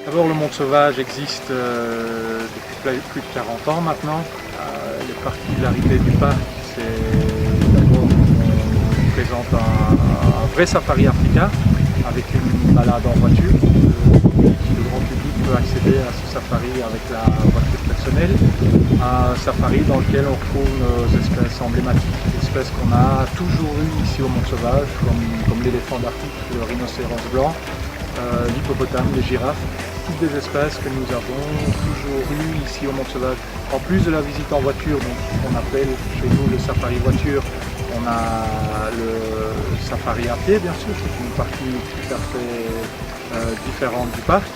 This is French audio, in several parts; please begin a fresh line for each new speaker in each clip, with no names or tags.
D'abord, le monde sauvage existe depuis plus de 40 ans maintenant. Les particularités du parc, c'est d'abord qu'on présente un vrai safari africain avec une balade en voiture. Le grand public peut accéder à ce safari avec la voiture personnelle. Un safari dans lequel on retrouve nos espèces emblématiques, des espèces qu'on a toujours eues ici au monde sauvage, comme l'éléphant d'Arctique, le rhinocéros blanc, l'hippopotame, les girafes. Toutes des espèces que nous avons toujours eues ici au monde sauvage. En plus de la visite en voiture, donc on appelle chez nous le safari voiture, on a le safari à pied bien sûr, c'est une partie tout à fait différente du parc.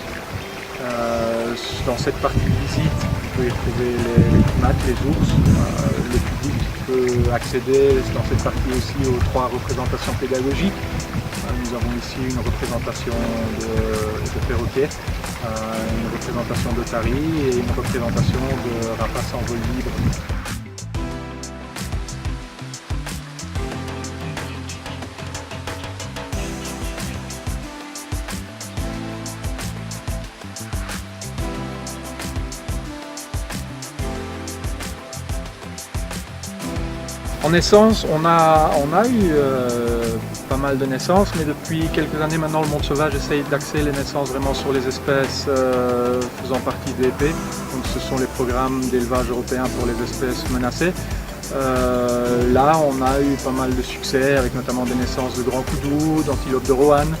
Dans cette partie de visite, vous pouvez y trouver les primates, les ours. Le public peut accéder dans cette partie aussi aux 3 représentations pédagogiques. Nous avons ici une représentation de perroquet, une représentation d'otarie et une représentation de rapaces en vol libre. En naissance, on a eu pas mal de naissances, mais depuis quelques années maintenant, le monde sauvage essaye d'axer les naissances vraiment sur les espèces faisant partie d'EP. Donc ce sont les programmes d'élevage européens pour les espèces menacées. Là, on a eu pas mal de succès avec notamment des naissances de grands coudous, d'antilopes de Roanne.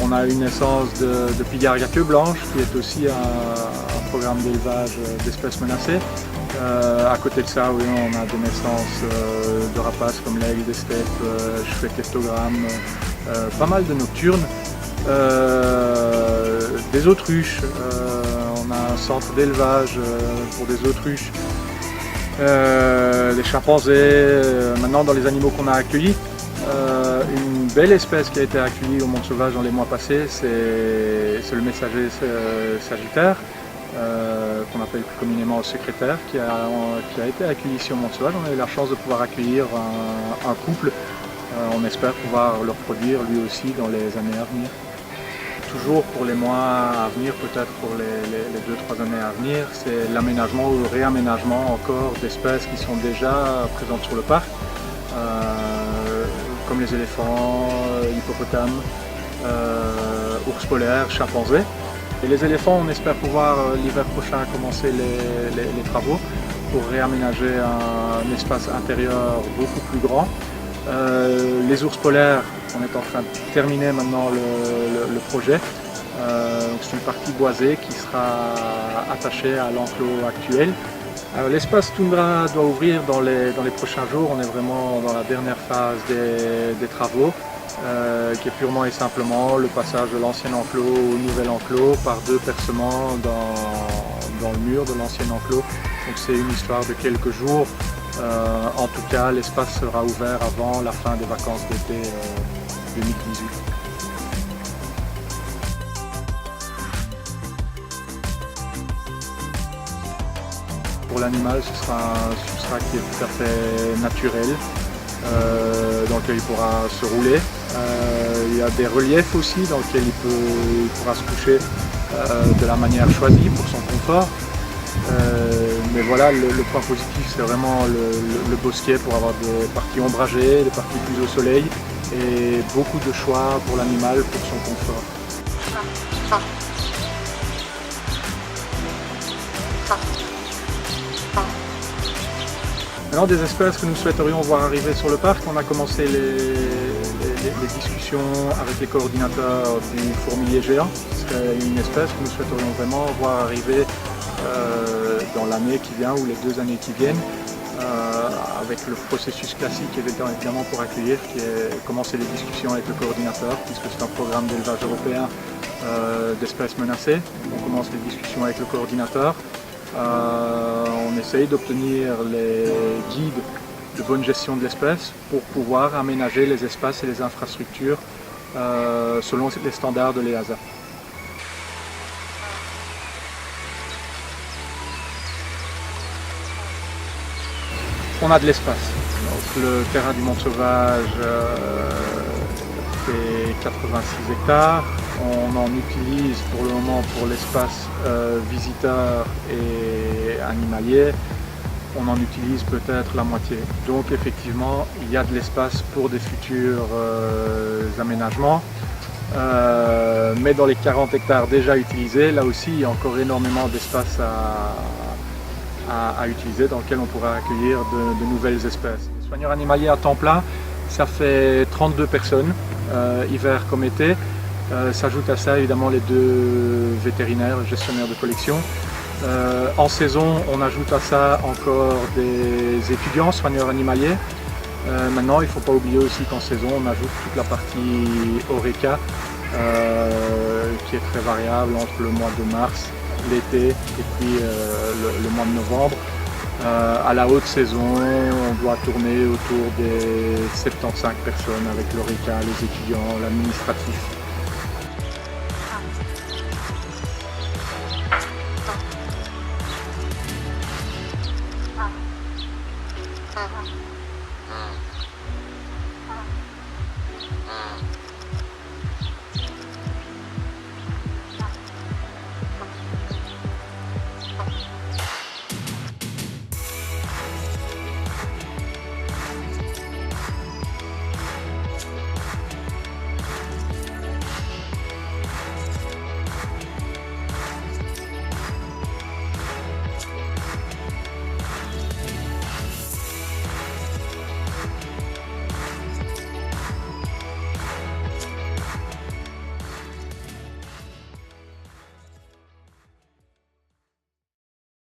On a eu une naissance de pigargue à queue blanche, qui est aussi un programme d'élevage d'espèces menacées. À côté de ça, oui, on a des naissances de rapaces comme l'aigle des steppes, chouette leptogramme, pas mal de nocturnes, des autruches. On a un centre d'élevage pour des autruches, des chimpanzés. Maintenant, dans les animaux qu'on a accueillis, une belle espèce qui a été accueillie au monde sauvage dans les mois passés, c'est le messager sagittaire. Qu'on appelle plus communément le secrétaire, qui a été accueilli ici au monde sauvage. On a eu la chance de pouvoir accueillir un couple. On espère pouvoir le reproduire lui aussi dans les années à venir. Toujours pour les mois à venir, peut-être pour les 2-3 années à venir, c'est l'aménagement ou le réaménagement encore d'espèces qui sont déjà présentes sur le parc, comme les éléphants, hippopotames, ours polaires, chimpanzés. Et les éléphants, on espère pouvoir l'hiver prochain commencer les travaux pour réaménager un espace intérieur beaucoup plus grand. Les ours polaires, on est en train de terminer maintenant le projet. C'est une partie boisée qui sera attachée à l'enclos actuel. L'espace toundra doit ouvrir dans les prochains jours. On est vraiment dans la dernière phase des travaux. Qui est purement et simplement le passage de l'ancien enclos au nouvel enclos par 2 percements dans le mur de l'ancien enclos. Donc c'est une histoire de quelques jours. En tout cas, l'espace sera ouvert avant la fin des vacances d'été 2018. Pour l'animal, ce sera un substrat qui est tout à fait naturel, dans lequel il pourra se rouler. Il y a des reliefs aussi dans lesquels il pourra se coucher de la manière choisie pour son confort. Mais voilà, le point positif, c'est vraiment le bosquet pour avoir des parties ombragées, des parties plus au soleil et beaucoup de choix pour l'animal pour son confort. Maintenant, des espèces que nous souhaiterions voir arriver sur le parc, on a commencé les discussions avec les coordinateurs du fourmilier géant. C'est une espèce que nous souhaiterions vraiment voir arriver dans l'année qui vient ou les 2 années qui viennent, avec le processus classique évidemment pour accueillir, qui est commencer les discussions avec le coordinateur, puisque c'est un programme d'élevage européen d'espèces menacées. On commence les discussions avec le coordinateur. On essaye d'obtenir les guides de bonne gestion de l'espèce pour pouvoir aménager les espaces et les infrastructures selon les standards de l'EASA. On a de l'espace. Donc, le terrain du monde sauvage fait 86 hectares. On en utilise pour le moment pour l'espace visiteur et animalier. On en utilise peut-être la moitié. Donc effectivement, il y a de l'espace pour des futurs aménagements. Mais dans les 40 hectares déjà utilisés, là aussi, il y a encore énormément d'espace à utiliser dans lequel on pourra accueillir de nouvelles espèces. Soigneur animalier à temps plein, ça fait 32 personnes, hiver comme été. S'ajoute à ça évidemment les 2 vétérinaires, gestionnaires de collection. En saison, on ajoute à ça encore des étudiants, soigneurs animaliers. Maintenant, il ne faut pas oublier aussi qu'en saison, on ajoute toute la partie Horeca, qui est très variable entre le mois de mars, l'été et puis le mois de novembre. À la haute saison, on doit tourner autour des 75 personnes avec l'Horeca, les étudiants, l'administratif.